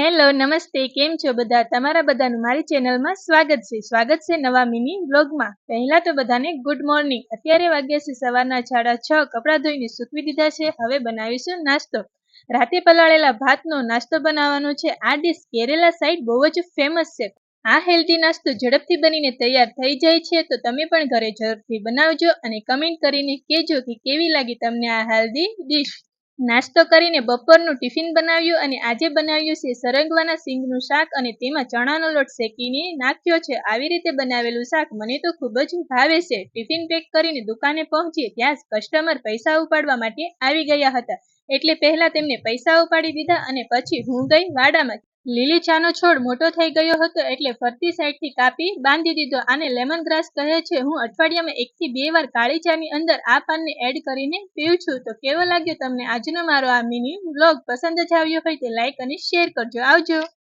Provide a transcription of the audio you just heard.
Hello, નમસ્તે. કેમ છો બધા? તમારા બધાનું મારી ચેનલમાં સ્વાગત છે નવા મિની વ્લોગમાં. પહેલા તો બધાને ગુડ મોર્નિંગ. અત્યારે વાગ્યા છે સવારના 6:30. કપડાં ધોઈને સૂકવી દીધા છે. હવે બનાવીશું નાસ્તો. રાતે પલાળેલા ભાતનો નાસ્તો બનાવવાનો છે. આ ડીશ કેરેલા સાઈડ બહુ જ ફેમસ છે. આ હેલ્ધી નાસ્તો ઝડપથી બનીને તૈયાર થઈ જાય છે, તો તમે પણ ઘરે ઝડપથી બનાવજો અને કમેન્ટ કરીને કહેજો કે કેવી લાગી તમને આ હેલ્ધી ડીશ. નાસ્તો કરીને બપોરનું ટિફિન બનાવ્યું અને આજે બનાવ્યું છે સરંગવાના સિંગનું શાક અને તેમાં ચણાનો લોટ શેકીને નાખ્યો છે. આવી રીતે બનાવેલું શાક મને તો ખૂબ જ ભાવે છે. ટિફિન પેક કરીને દુકાને પહોંચીએ ત્યાં કસ્ટમર પૈસા ઉપાડવા માટે આવી ગયા હતા, એટલે પહેલા તેમને પૈસા ઉપાડી દીધા અને પછી હું ગઈ વાડામાં. લીલી ચાનો છોડ મોટો થઈ ગયો હતો, એટલે ફરતી સાઈડથી કાપી બાંધી દીધો. આને લેમન ગ્રાસ કહે છે. હું અઠવાડિયામાં 1 થી 2 વાર કાળી ચાની અંદર આ પાનને એડ કરીને પીઉં છું. તો કેવો લાગ્યો તમને આજનો મારો આ મિની વ્લોગ? પસંદ જ આવ્યો હોય તો લાઈક અને શેર કરજો. આવજો.